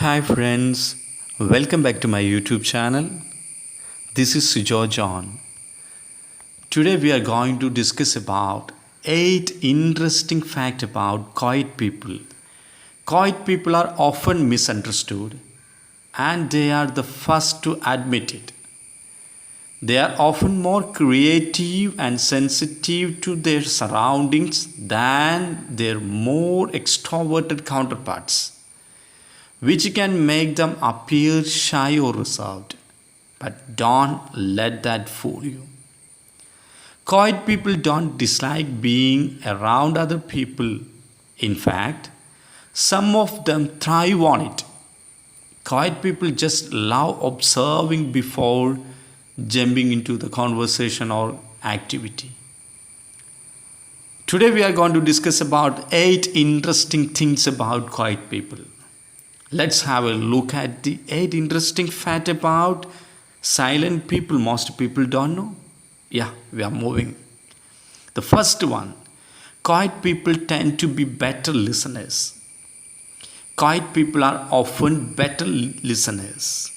Hi friends, welcome back to my YouTube channel. This is Sujo John. Today we are going to discuss about 8 interesting facts about quiet people. Quiet people are often misunderstood and they are the first to admit it. They are often more creative and sensitive to their surroundings than their more extroverted counterparts, which can make them appear shy or reserved. But don't let that fool you. Quiet people don't dislike being around other people. In fact, some of them thrive on it. Quiet people just love observing before jumping into the conversation or activity. Today we are going to discuss about 8 interesting things about quiet people. Let's have a look at the 8 interesting facts about silent people most people don't know. Yeah, we are moving. The first one, quiet people tend to be better listeners. Quiet people are often better listeners.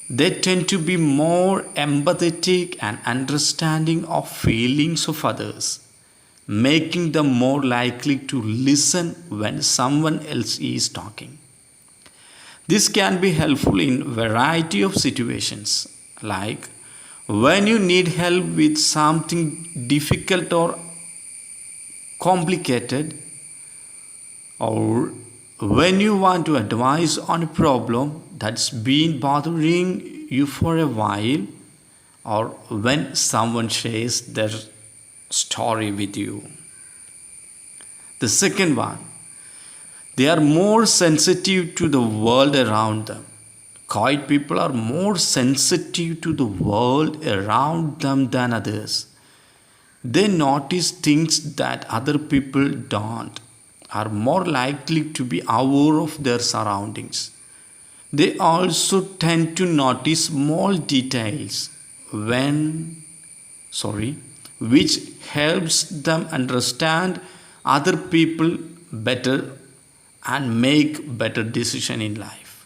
They tend to be more empathetic and understanding of feelings of others, making them more likely to listen when someone else is talking. This can be helpful in a variety of situations, like when you need help with something difficult or complicated, or when you want to advise on a problem that's been bothering you for a while, or when someone shares their story with you. The second one, they are more sensitive to the world around them. Quiet people are more sensitive to the world around them than others. They notice things that other people don't, are more likely to be aware of their surroundings. They also tend to notice small details which helps them understand other people better and make better decisions in life.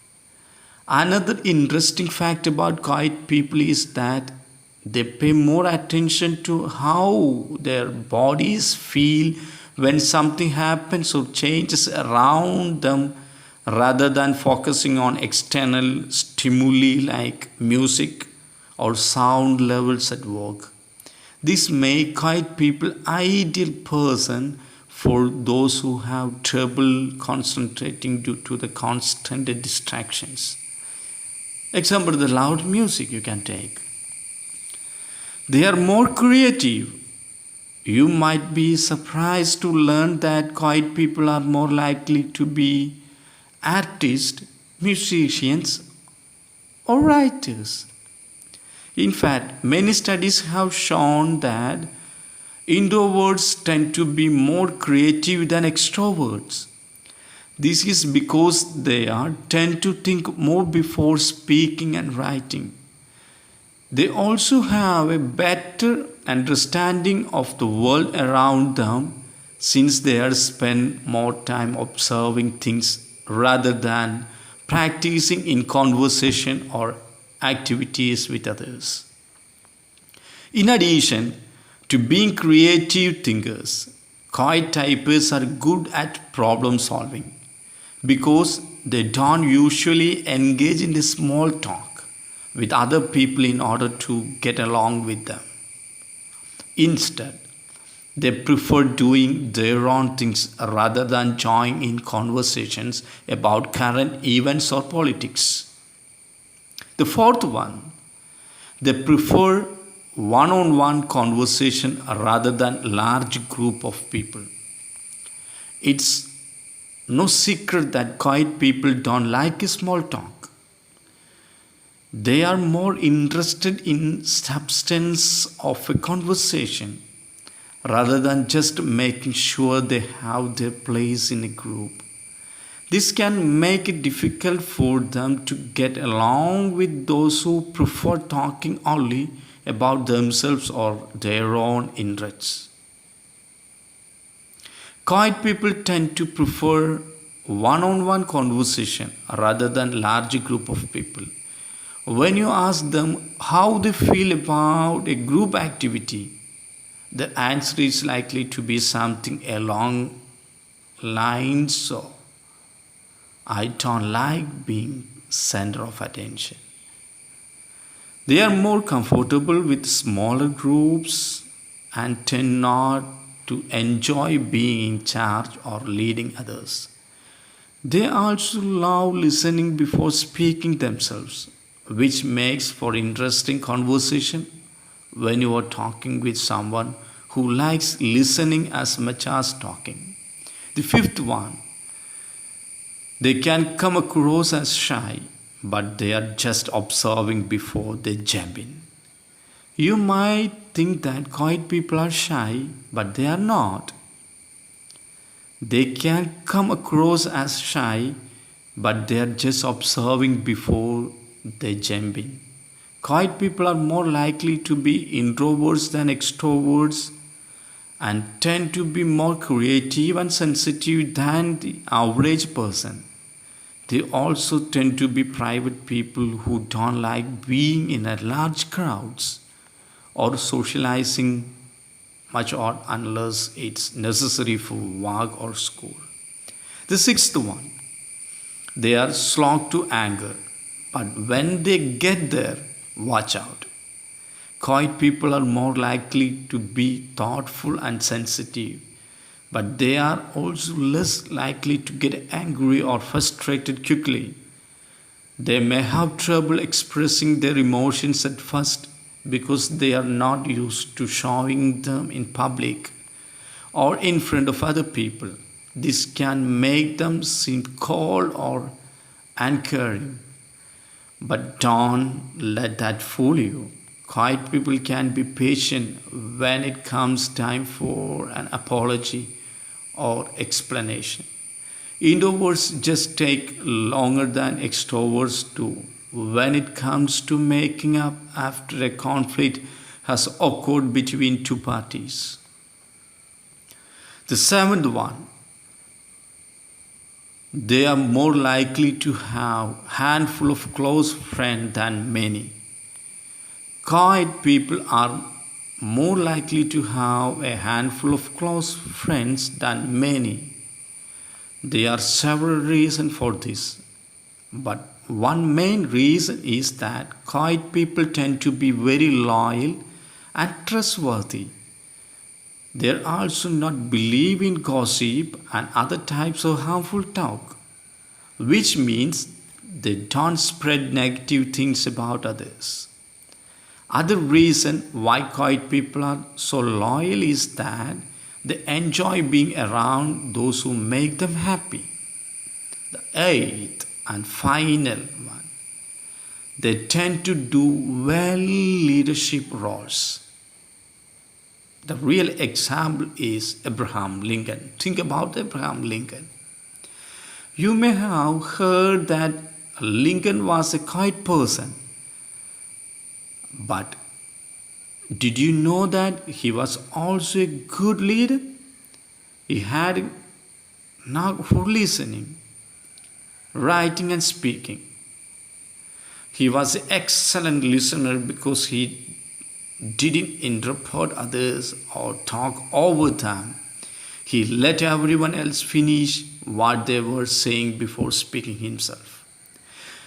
Another interesting fact about quiet people is that they pay more attention to how their bodies feel when something happens or changes around them rather than focusing on external stimuli like music or sound levels at work. This makes quiet people ideal person for those who have trouble concentrating due to the constant distractions. Example, the loud music you can take. They are more creative. You might be surprised to learn that quiet people are more likely to be artists, musicians, or writers. In fact, many studies have shown that introverts tend to be more creative than extroverts. This is because they tend to think more before speaking and writing. They also have a better understanding of the world around them since they are spend more time observing things rather than practicing in conversation or activities with others. In addition to being creative thinkers, quiet typers are good at problem solving because they don't usually engage in the small talk with other people in order to get along with them. Instead, they prefer doing their own things rather than joining in conversations about current events or politics. The fourth one, they prefer one-on-one conversation rather than large group of people. It's no secret that quiet people don't like small talk. They are more interested in substance of a conversation rather than just making sure they have their place in a group. This can make it difficult for them to get along with those who prefer talking only about themselves or their own interests. Quiet people tend to prefer one-on-one conversation rather than large group of people. When you ask them how they feel about a group activity, the answer is likely to be something along lines of, I don't like being center of attention. They are more comfortable with smaller groups and tend not to enjoy being in charge or leading others. They also love listening before speaking themselves, which makes for interesting conversation when you are talking with someone who likes listening as much as talking. The fifth one, they can come across as shy, but they are just observing before they jump in. You might think that quiet people are shy, but they are not. They can come across as shy, but they are just observing before they jump in. Quiet people are more likely to be introverts than extroverts and tend to be more creative and sensitive than the average person. They also tend to be private people who don't like being in a large crowds or socializing much or unless it's necessary for work or school. The sixth one, they are slow to anger, but when they get there, watch out. Quiet people are more likely to be thoughtful and sensitive, but they are also less likely to get angry or frustrated quickly. They may have trouble expressing their emotions at first because they are not used to showing them in public or in front of other people. This can make them seem cold or uncaring. But don't let that fool you. Quiet people can be patient when it comes time for an apology or explanation. Introverts just take longer than extroverts do when it comes to making up after a conflict has occurred between two parties. The seventh one, they are more likely to have a handful of close friends than many. Quiet people are more likely to have a handful of close friends than many. There are several reasons for this, but one main reason is that quiet people tend to be very loyal and trustworthy. They also not believe in gossip and other types of harmful talk, which means they don't spread negative things about others. Other reason why quiet people are so loyal is that they enjoy being around those who make them happy. The eighth and final one, they tend to do well leadership roles. The real example is Abraham Lincoln. Think about Abraham Lincoln. You may have heard that Lincoln was a quiet person, but did you know that he was also a good leader? He had a knack for listening, writing, and speaking. He was an excellent listener because he didn't interrupt others or talk over them. He let everyone else finish what they were saying before speaking himself.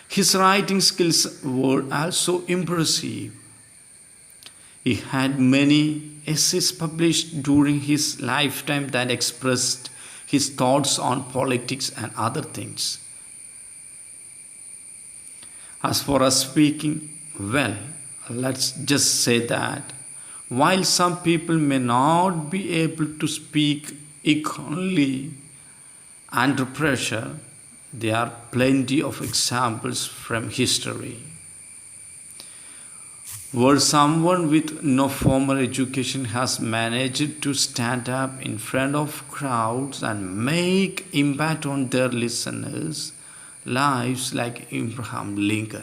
His writing skills were also impressive. He had many essays published during his lifetime that expressed his thoughts on politics and other things. As for us speaking, well, let's just say that while some people may not be able to speak equally under pressure, there are plenty of examples from history where someone with no formal education has managed to stand up in front of crowds and make impact on their listeners' lives like Abraham Lincoln.